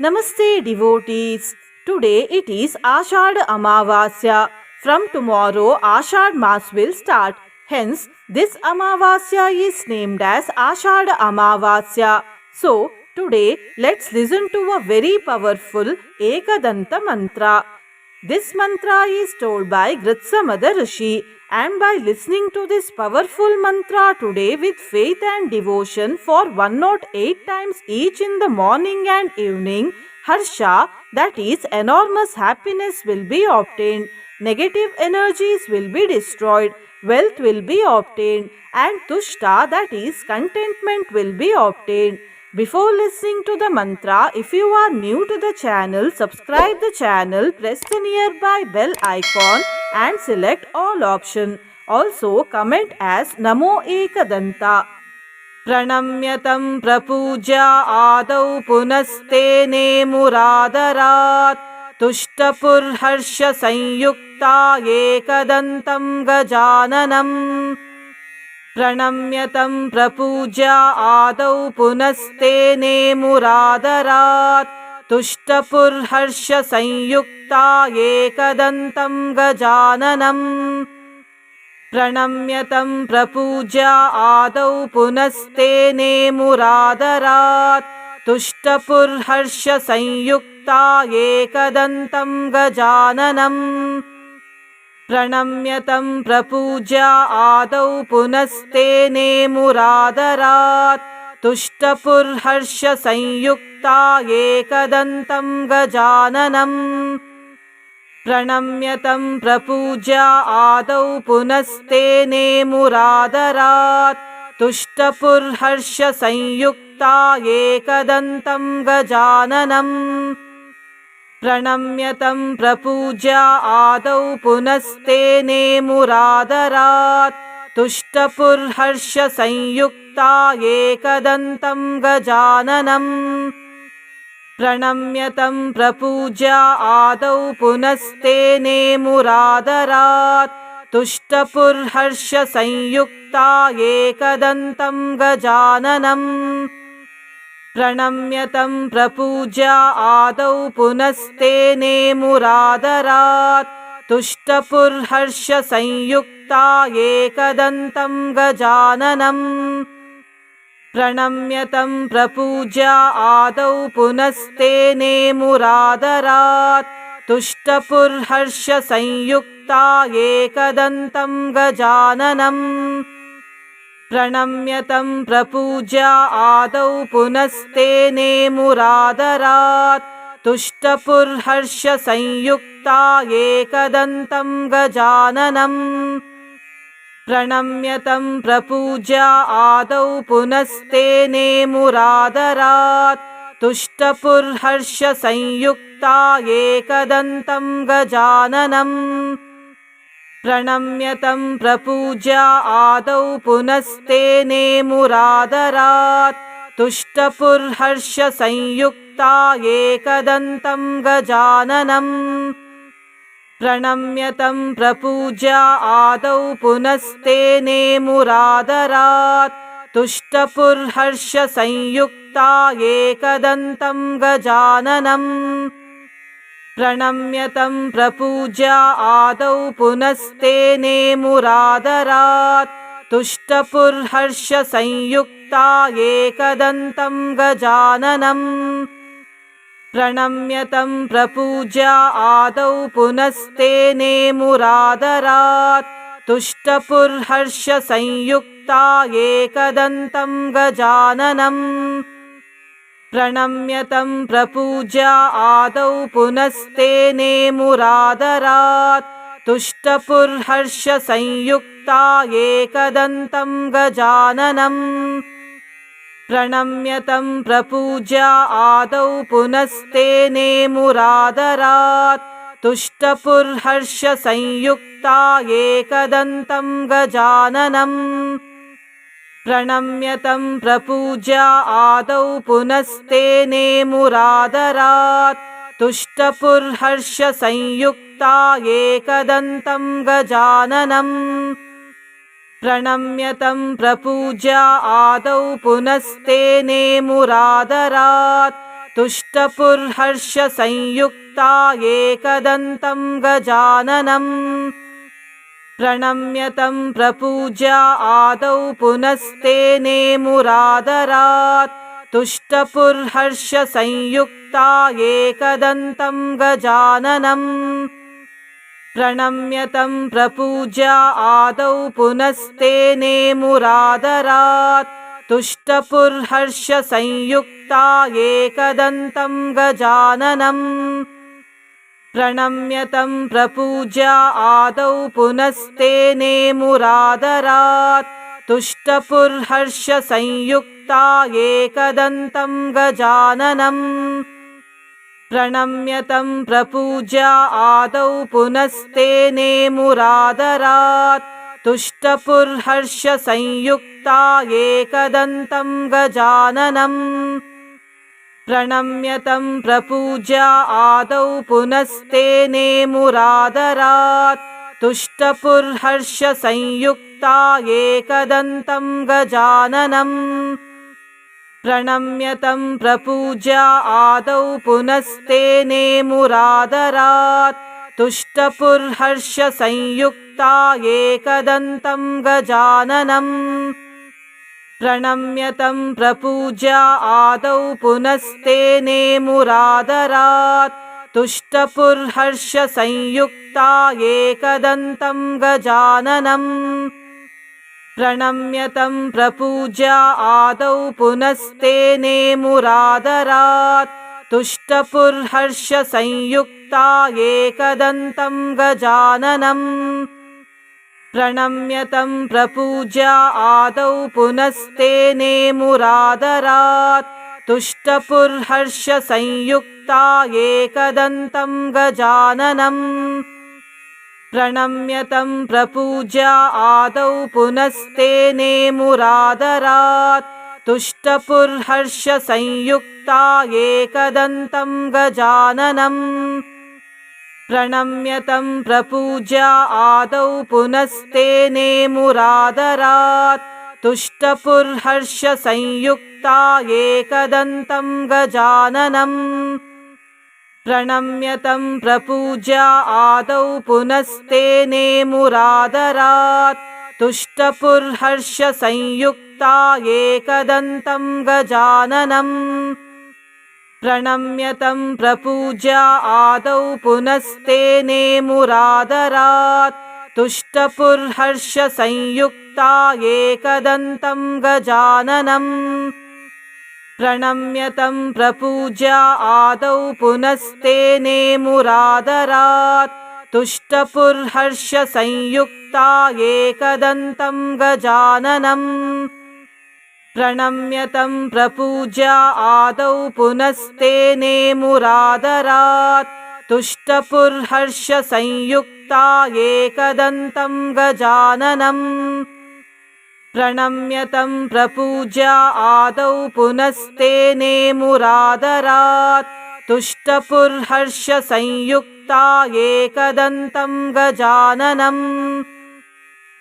Namaste devotees. Today it is Ashadha Amavasya. From tomorrow Ashadha Mas will start. Hence this Amavasya is named as Ashadha Amavasya. So today let's listen to a very powerful Ekadanta mantra. This mantra is told by Gritsamada Rishi, and by listening to this powerful mantra today with faith and devotion for 108 times each in the morning and evening, Harsha, that is enormous happiness, will be obtained, negative energies will be destroyed, wealth will be obtained, and Tushta, that is contentment, will be obtained. Before listening to the mantra, if you are new to the channel, subscribe the channel, press the nearby bell icon and select all option. Also comment as Namo Ekadanta. Pranamyatam prapuja adau punastene muradaraat Tushtapur harsha sanyukta ekadantam gajananam. Pranamyatam prapuja adau punastene muradaraat Tushtapur harsha sanyukta ekadantam gajananam. Pranamyatam prapuja adau punastene muradaraat Tushtapur harsha sanyukta ekadantam gajananam. Pranamyatam prapuja adau punastene muradaraat Tushtapur harsha sanyukta ekadantam gajananam. Pranamyatam prapuja adau punastene muradaraat Tushtapur harsha sanyukta ekadantam gajananam. Pranamyatam prapuja adau punastene muradaraat Tushtapur harsha sanyukta ekadantam gajananam. Pranamyatam prapuja adau punastene muradaraat Tushtapur harsha sanyukta ekadantam gajananam. Pranamyatam prapuja adau punastene muradaraat Tushtapur harsha sanyukta ekadantam gajananam. Pranamyatam prapuja adau punastene muradaraat Tushtapur harsha sanyukta ekadantam gajananam. Pranamyatam prapuja adau punastene muradaraat Tushtapur harsha sanyukta ekadantam gajananam. Pranamyatam prapuja adau punastene muradaraat Tushtapur harsha sanyukta ekadantam gajananam. Pranamyatam prapuja adau punastene muradaraat Tushtapur harsha sanyukta ekadantam gajananam. Pranamyatam prapuja adau punastene muradaraat Tushtapur harsha sanyukta ekadantam gajananam. Pranamyatam prapuja adau punastene muradaraat Tushtapur harsha sanyukta ekadantam gajananam. Pranamyatam prapuja adau punastene muradaraat Tushtapur harsha sanyukta ekadantam gajananam. Pranamyatam prapuja adau punastene muradaraat Tushtapur harsha sanyukta ekadantam gajananam. Pranamyatam prapuja adau punastene muradaraat Tushtapur harsha sanyukta ekadantam gajananam. Pranamyatam prapuja adau punastene muradaraat Tushtapur harsha sanyukta ekadantam gajananam. Pranamyatam prapuja adau punastene muradaraat तुष्टपुर्हर्षसंयुक्ता एकदन्तं गजाननम् प्रणम्य तं प्रपूज्य आदौ पुनस्तेने मुरादरात् तुष्टपुर्हर्षसंयुक्ता एकदन्तं गजाननम् प्रणम्य तं प्रपूज्य आदौ पुनस्तेने मुरादरात् तुष्टपुर्हर्षसंयुक्ता एकदन्तं गजाननम् प्रणम्य तं प्रपूज्य आदौ पुनस्तेने मुरादरात् तुष्टपुर्हर्षसंयुक्ता एकदन्तं गजाननम् प्रणम्य तं प्रपूज्य आदौ पुनस्तेने मुरादरात् तुष्टपुर्हर्षसंयुक्ता एकदन्तं गजाननम् प्रणम्य तं प्रपूज्य आदौ पुनस्तेने मुरादरात् तुष्टपुर्हर्षसंयुक्ता एकदन्तं गजाननम् प्रणम्य तं प्रपूज्य आदौ पुनस्तेने मुरादरात् तुष्टपुर्हर्षसंयुक्ता एकदन्तं गजाननम् प्रणम्य तं प्रपूज्य आदौ पुनस्तेने मुरादरात् तुष्टपुर्हर्षसंयुक्ता एकदन्तं गजाननम् प्रणम्य तं प्रपूज्य आदौ पुनस्तेने मुरादरात् तुष्टपुर्हर्षसंयुक्ता एकदन्तं गजाननम् प्रणम्य तं प्रपूज्य आदौ पुनस्तेने मुरादरात् तुष्टपुर्हर्षसंयुक्ता एकदन्तं गजाननम् प्रणम्य तं प्रपूज्य आदौ पुनस्तेने मुरादरात् तुष्टपुर्हर्षसंयुक्ता एकदन्तं गजाननम् प्रणम्य तं प्रपूज्य आदौ पुनस्तेने मुरादरात् तुष्टपुर्हर्षसंयुक्ता एकदन्तं गजाननम् प्रणम्य तं प्रपूज्य आदौ पुनस्तेने मुरादरात् तुष्टपुर्हर्षसंयुक्ता एकदन्तं गजाननम् प्रणम्य तं प्रपूज्य आदौ पुनस्तेने मुरादरात् तुष्टपुर्हर्षसंयुक्ता एकदन्तं गजाननम् प्रणम्य तं प्रपूज्य आदौ पुनस्तेने मुरादरात् तुष्टपुर्हर्षसंयुक्ता एकदन्तं गजाननम् प्रणम्य तं प्रपूज्य आदौ पुनस्तेने मुरादरात् तुष्टपुर्हर्षसंयुक्ता एकदन्तं गजाननम् प्रणम्य तं प्रपूज्य आदौ पुनस्तेने मुरादरात् तुष्टपुर्हर्षसंयुक्ता एकदन्तं गजाननम्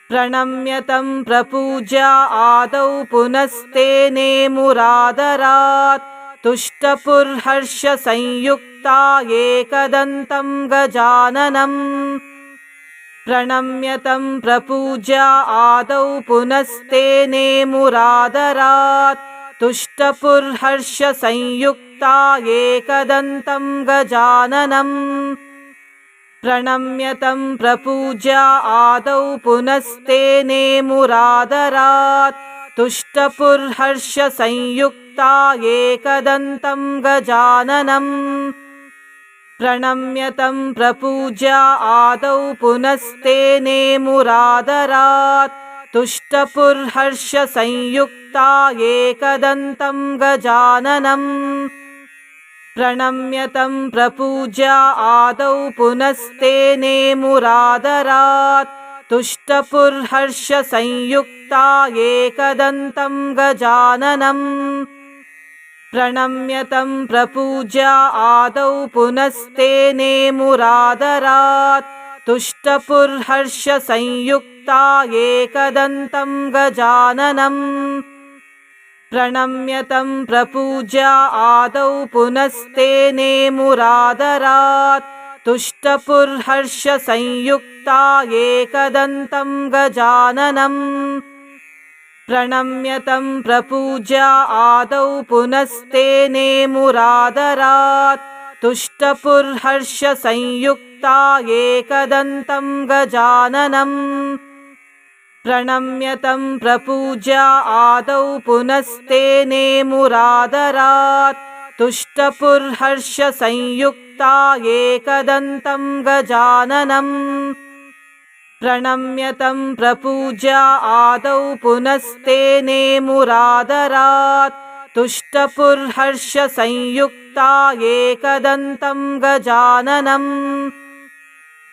प्रणम्य तं प्रपूज्य आदौ पुनस्तेने मुरादरात् तुष्टपुर्हर्षसंयुक्ता एकदन्तं गजाननम् प्रणम्य तं प्रपूज्य आदौ पुनस्तेने मुरादरात् तुष्टपुर्हर्षसंयुक्ता एकदन्तं गजाननम् प्रणम्य तं प्रपूज्य आदौ पुनस्तेने मुरादरात् तुष्टपुर्हर्षसंयुक्ता एकदन्तं गजाननम् प्रणम्य तं प्रपूज्य आदौ पुनस्तेने मुरादरात् तुष्टपुर्हर्षसंयुक्ता एकदन्तं गजाननम् प्रणम्य तं प्रपूज्य आदौ पुनस्तेने मुरादरात् तुष्टपुर्हर्षसंयुक्ता एकदन्तं गजाननम् प्रणम्य तं प्रपूज्य आदौ पुनस्तेने मुरादरात् तुष्टपुर्हर्षसंयुक्ता एकदन्तं गजाननम् प्रणम्य तं प्रपूज्य आदौ पुनस्तेने मुरादरात् तुष्टपुर्हर्षसंयुक्ता एकदन्तं गजाननम् प्रणम्य तं प्रपूज्य आदौ पुनस्तेने मुरादरात् तुष्टपुर्हर्षसंयुक्ता एकदन्तं गजाननम् प्रणम्य तं प्रपूज्य आदौ पुनस्तेने मुरादरात् तुष्टपुर्हर्षसंयुक्ता एकदन्तं गजाननम् प्रणम्य तं प्रपूज्य आदौ पुनस्तेने मुरादरात् तुष्टपुर्हर्षसंयुक्ता एकदन्तं गजाननम्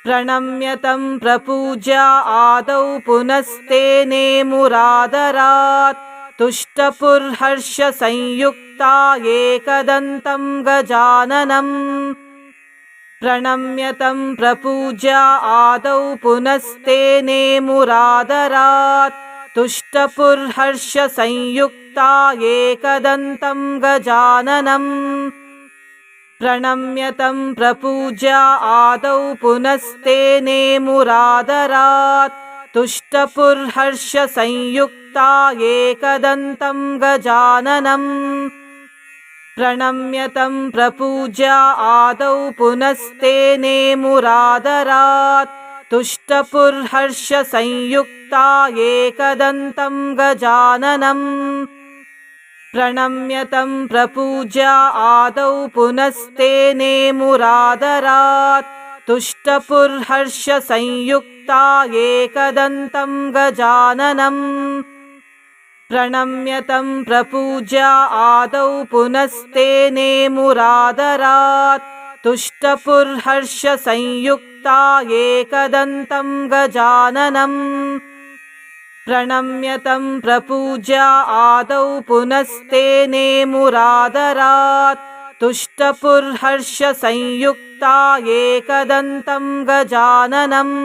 प्रणम्य तं प्रपूज्य आदौ पुनस्तेने मुरादरात् तुष्टपुर्हर्षसंयुक्ता एकदन्तं गजाननम् प्रणम्य तं प्रपूज्य आदौ पुनस्तेने मुरादरात् तुष्टपुर्हर्षसंयुक्ता एकदन्तं गजाननम् प्रणम्य तं प्रपूज्य आदौ पुनस्तेने मुरादरात् तुष्टपुर्हर्षसंयुक्ता एकदन्तं गजाननम् प्रणम्य तं प्रपूज्य आदौ पुनस्तेने मुरादरात् तुष्टपुर्हर्षसंयुक्ता एकदन्तं गजाननम् प्रणम्य तं प्रपूज्य आदौ पुनस्तेने मुरादरात् तुष्टपुर्हर्षसंयुक्ता एकदन्तं गजाननम् प्रणम्य तं प्रपूज्य आदौ पुनस्तेने मुरादरात् तुष्टपुर्हर्षसंयुक्ता एकदन्तं गजाननम् प्रणम्य तं प्रपूज्य आदौ पुनस्तेने मुरादरात् तुष्टपुर्हर्षसंयुक्ता एकदन्तं गजाननम्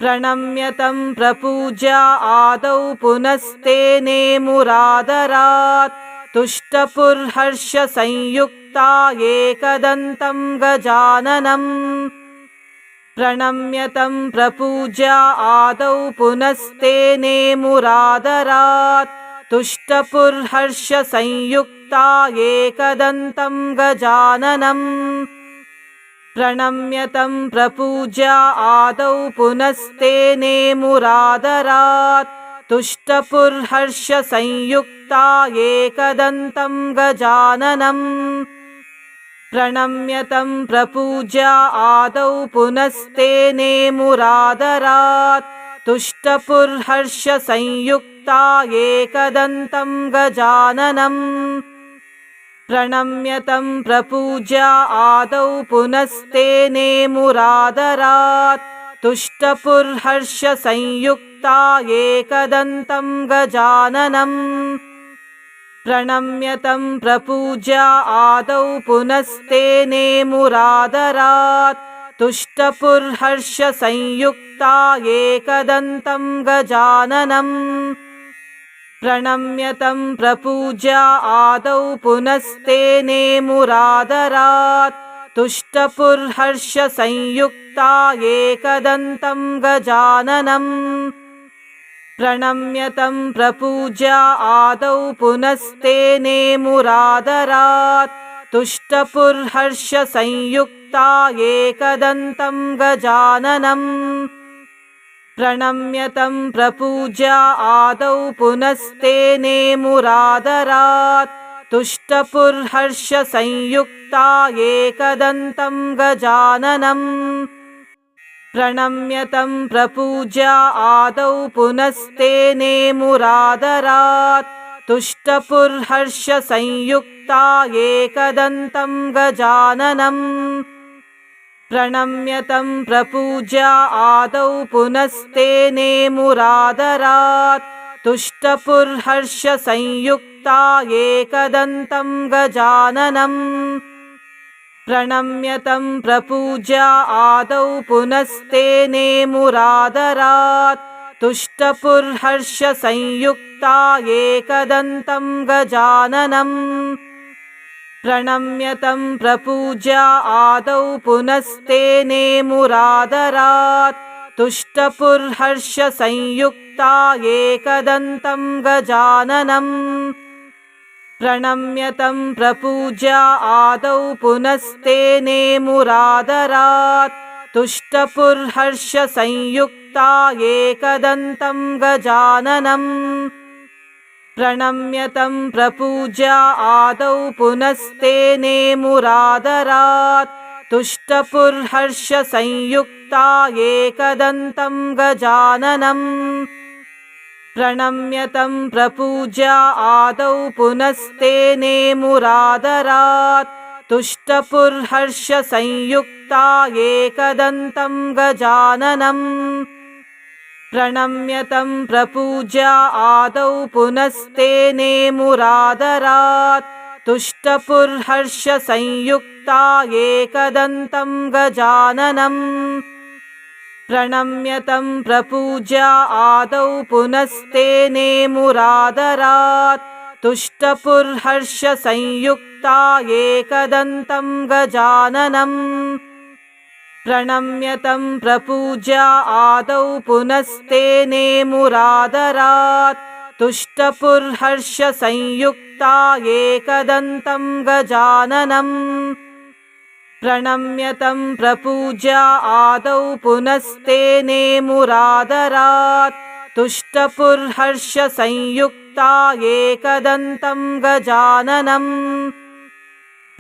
प्रणम्य तं प्रपूज्य आदौ पुनस्तेने मुरादरात् तुष्टपुर्हर्षसंयुक्ता एकदन्तं गजाननम् प्रणम्य तं प्रपूज्य आदौ पुनस्तेने मुरादरात् तुष्टपुर्हर्षसंयुक्ता एकदन्तं गजाननम् प्रणम्य तं प्रपूज्य आदौ पुनस्तेने मुरादरात् तुष्टपुर्हर्षसंयुक्ता एकदन्तं गजाननम् प्रणम्य तं प्रपूज्य आदौ पुनस्तेने मुरादरात् तुष्टपुर्हर्षसंयुक्ता एकदन्तं गजाननम् प्रणम्य तं प्रपूज्य आदौ पुनस्तेने मुरादरात् तुष्टपुर्हर्षसंयुक्ता एकदन्तं गजाननम् प्रणम्य तं प्रपूज्य आदौ पुनस्तेने मुरादरात् तुष्टपुर्हर्षसंयुक्ता एकदन्तं गजाननम् प्रणम्य तं प्रपूज्य आदौ पुनस्तेने मुरादरात् तुष्टपुर्हर्षसंयुक्ता एकदन्तं गजाननम् प्रणम्य तं प्रपूज्य आदौ पुनस्तेने मुरादरात् तुष्टपुर्हर्षसंयुक्ता एकदन्तं गजाननम् प्रणम्य तं प्रपूज्य आदौ पुनस्तेने मुरादरात् तुष्टपुर्हर्षसंयुक्ता एकदन्तं गजाननम् प्रणम्य तं प्रपूज्य आदौ पुनस्तेने मुरादरात् तुष्टपुर्हर्षसंयुक्ता एकदन्तं गजाननम् प्रणम्य तं प्रपूज्य आदौ पुनस्तेने मुरादरात् तुष्टपुर्हर्षसंयुक्ता एकदन्तं गजाननम् प्रणम्य तं प्रपूज्य आदौ पुनस्तेने मुरादरात् तुष्टपुर्हर्षसंयुक्ता एकदन्तं गजाननम् प्रणम्य तं प्रपूज्य आदौ पुनस्तेने मुरादरात् तुष्टपुर्हर्षसंयुक्ता एकदन्तं गजाननम् प्रणम्य तं प्रपूज्य आदौ पुनस्तेने मुरादरात् तुष्टपुर्हर्षसंयुक्ता एकदन्तं गजाननम् प्रणम्य तं प्रपूज्य आदौ पुनस्तेने मुरादरात् तुष्टपुर्हर्षसंयुक्ता एकदन्तं गजाननम् प्रणम्य तं प्रपूज्य आदौ पुनस्तेने मुरादरात् तुष्टपुर्हर्षसंयुक्ता एकदन्तं गजाननम् प्रणम्य तं प्रपूज्य आदौ पुनस्तेने मुरादरात् तुष्टपुर्हर्षसंयुक्ता एकदन्तं गजाननम् प्रणम्य तं प्रपूज्य आदौ पुनस्तेने मुरादरात् तुष्टपुर्हर्षसंयुक्ता एकदन्तं गजाननम् प्रणम्य तं प्रपूज्य आदौ पुनस्तेने मुरादरात् तुष्टपुर्हर्षसंयुक्ता एकदन्तं गजाननम् प्रणम्य तं प्रपूज्य आदौ पुनस्तेने मुरादरात् तुष्टपुर्हर्षसंयुक्ता एकदन्तं गजाननम्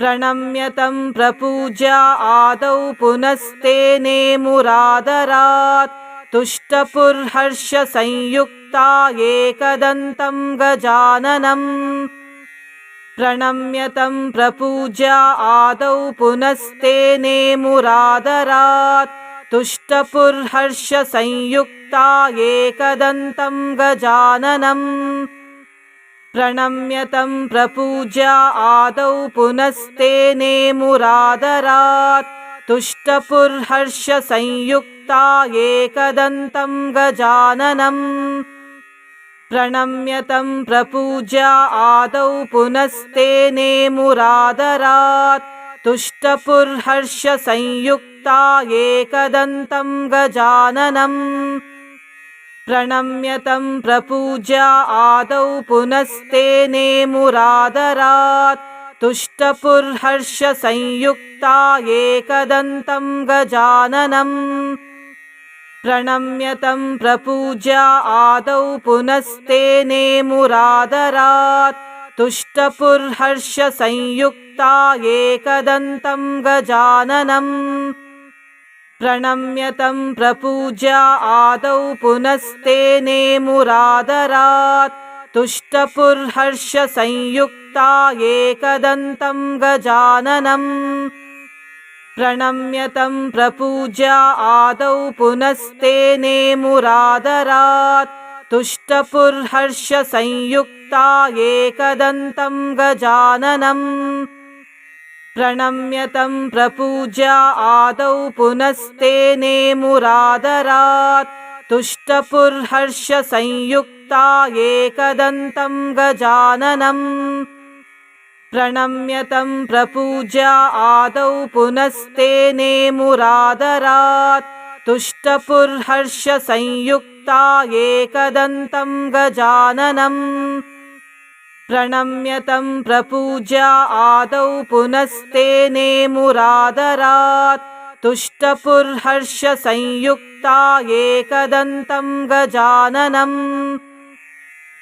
प्रणम्य तं प्रपूज्य आदौ पुनस्तेने मुरादरात् तुष्टपुर्हर्षसंयुक्ता एकदन्तं गजाननम् प्रणम्य तं प्रपूज्य आदौ पुनस्तेने मुरादरात् तुष्टपुर्हर्षसंयुक्ता एकदन्तं गजाननम् प्रणम्य तं प्रपूज्य आदौ पुनस्तेने मुरादरात् तुष्टपुर्हर्षसंयुक्ता एकदन्तं गजाननम् प्रणम्य तं प्रपूज्य आदौ पुनस्तेने मुरादरात् तुष्टपुर्हर्षसंयुक्ता एकदन्तं गजाननम् प्रणम्य तं प्रपूज्य आदौ पुनस्तेने मुरादरात् तुष्टपुर्हर्षसंयुक्ता एकदन्तं गजाननम् प्रणम्य तं प्रपूज्य आदौ पुनस्तेने मुरादरात् तुष्टपुर्हर्षसंयुक्ता एकदन्तं गजाननम् प्रणम्य तं प्रपूज्य आदौ पुनस्तेने मुरादरात् तुष्टपुर्हर्षसंयुक्ता एकदन्तं गजाननम् प्रणम्य तं प्रपूज्य आदौ पुनस्तेने मुरादरात् तुष्टपुर्हर्षसंयुक्ता एकदन्तं गजाननम् प्रणम्य तं प्रपूज्य आदौ पुनस्तेने मुरादरात् तुष्टपुर्हर्षसंयुक्ता एकदन्तं गजाननम् प्रणम्य तं प्रपूज्य आदौ पुनस्तेने मुरादरात् तुष्टपुर्हर्षसंयुक्ता एकदन्तं गजाननम् प्रणम्य तं प्रपूज्य आदौ पुनस्तेने मुरादरात् तुष्टपुर्हर्षसंयुक्ता एकदन्तं गजाननम्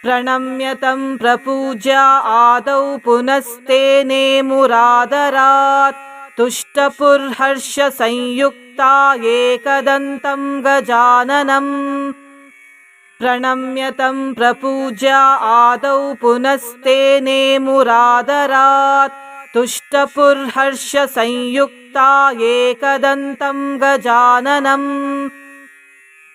प्रणम्य तं प्रपूज्य आदौ पुनस्तेने मुरादरात् तुष्टपुर्हर्षसंयुक्ता एकदन्तं गजाननम् प्रणम्य तं प्रपूज्य आदौ पुनस्तेने मुरादरात् तुष्टपुर्हर्षसंयुक्ता एकदन्तं गजाननम्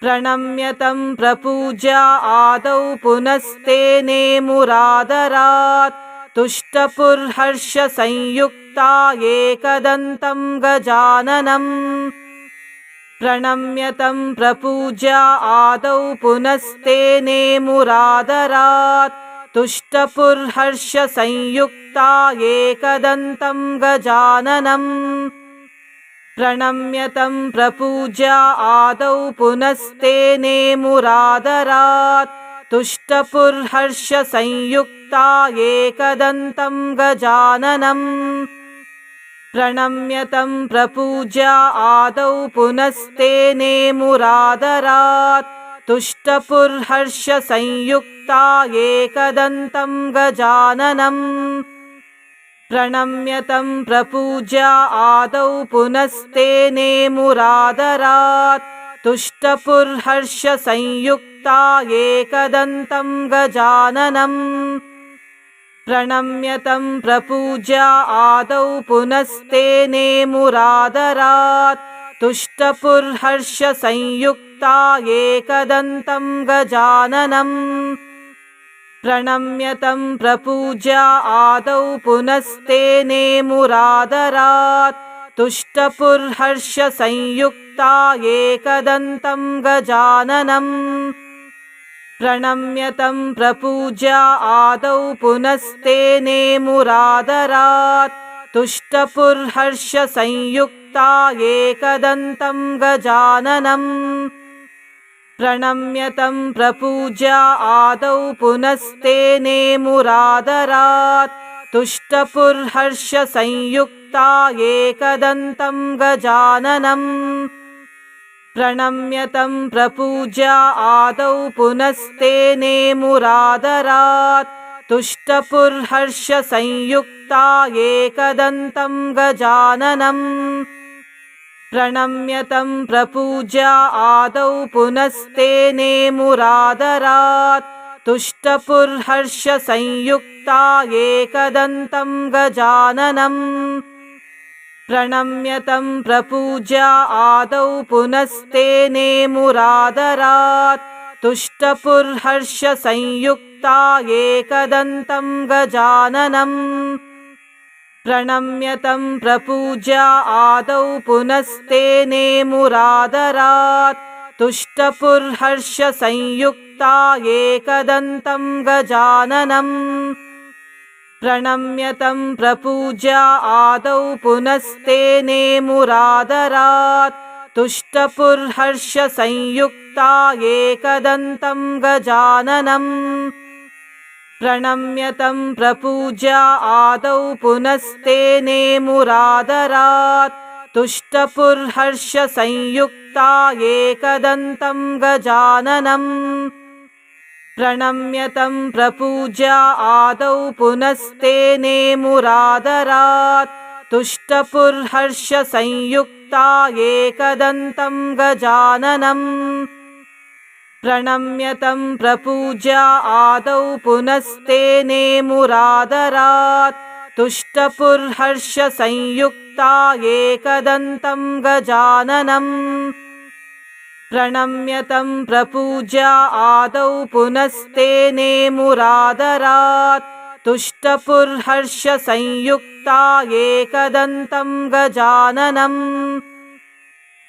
प्रणम्य तं प्रपूज्य आदौ पुनस्तेने मुरादरात् तुष्टपुर्हर्षसंयुक्ता एकदन्तं गजाननम् प्रणम्य तं प्रपूज्य आदौ पुनस्तेने मुरादरात् तुष्टपुर्हर्षसंयुक्ता एकदन्तं गजाननम् प्रणम्य तं प्रपूज्य आदौ पुनस्तेने मुरादरात् तुष्टपुर्हर्षसंयुक्ता एकदन्तं गजाननम् प्रणम्य तं प्रपूज्य आदौ पुनस्तेने मुरादरात् तुष्टपुर्हर्षसंयुक्ता एकदन्तं गजाननम् प्रणम्य तं प्रपूज्य आदौ पुनस्तेने मुरादरात् तुष्टपुर्हर्षसंयुक्ता एकदन्तं गजाननम् प्रणम्य तं प्रपूज्य आदौ पुनस्तेने मुरादरात् तुष्टपुर्हर्षसंयुक्ता एकदन्तं गजाननम् प्रणम्य तं प्रपूज्य आदौ पुनस्तेने मुरादरात् तुष्टपुर्हर्षसंयुक्ता एकदन्तं गजाननम् प्रणम्य तं प्रपूज्य आदौ पुनस्तेने मुरादरात् तुष्टपुर्हर्षसंयुक्ता एकदन्तं गजाननम् प्रणम्य तं प्रपूज्य आदौ पुनस्तेने मुरादरात् तुष्टपुर्हर्षसंयुक्ता एकदन्तं गजाननम् प्रणम्य तं प्रपूज्य आदौ पुनस्तेने मुरादरात् तुष्टपुर्हर्षसंयुक्ता एकदन्तं गजाननम् प्रणम्य तं प्रपूज्य आदौ पुनस्तेने मुरादरात् तुष्टपुर्हर्षसंयुक्ता एकदन्तं गजाननम् प्रणम्य तं प्रपूज्य आदौ पुनस्तेने मुरादरात् तुष्टपुर्हर्षसंयुक्ता एकदन्तं गजाननम् प्रणम्य तं प्रपूज्य आदौ पुनस्तेने मुरादरात् तुष्टपुर्हर्षसंयुक्ता एकदन्तं गजाननम् प्रणम्य तं प्रपूज्य आदौ पुनस्तेने मुरादरात् तुष्टपुर्हर्षसंयुक्ता एकदन्तं गजाननम् प्रणम्य तं प्रपूज्य आदौ पुनस्तेने मुरादरात् तुष्टपुर्हर्षसंयुक्ता एकदन्तं गजाननम् प्रणम्य तं प्रपूज्य आदौ पुनस्तेने मुरादरात् तुष्टपुर्हर्षसंयुक्ता एकदन्तं गजाननम् प्रणम्य तं प्रपूज्य आदौ पुनस्तेने मुरादरात् तुष्टपुर्हर्षसंयुक्ता एकदन्तं गजाननम् प्रणम्य तं प्रपूज्य आदौ पुनस्तेने मुरादरात् तुष्टपुर्हर्षसंयुक्ता एकदन्तं गजाननम्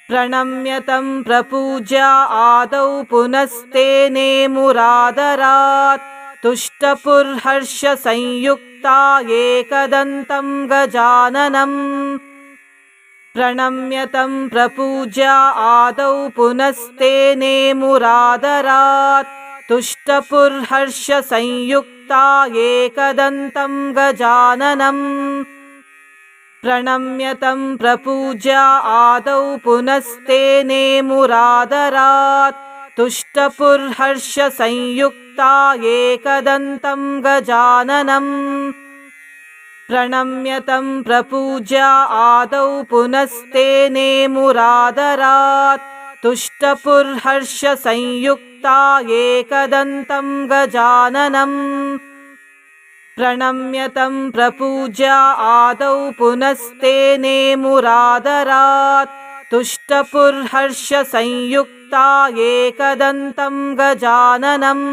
प्रणम्य तं प्रपूज्य आदौ पुनस्तेने मुरादरात् तुष्टपुर्हर्षसंयुक्ता एकदन्तं गजाननम् प्रणम्य तं प्रपूज्य आदौ पुनस्तेने मुरादरात् तुष्टपुर्हर्षसंयुक्ता एकदन्तं गजाननम् प्रणम्य तं प्रपूज्य आदौ पुनस्तेने मुरादरात् तुष्टपुर्हर्षसंयुक्ता एकदन्तं गजाननम् प्रणम्य तं प्रपूज्य आदौ पुनस्तेने मुरादरात् तुष्टपुर्हर्षसंयुक्ता एकदन्तं गजाननम् प्रणम्य तं प्रपूज्य आदौ पुनस्तेने मुरादरात् तुष्टपुर्हर्षसंयुक्ता एकदन्तं गजाननम्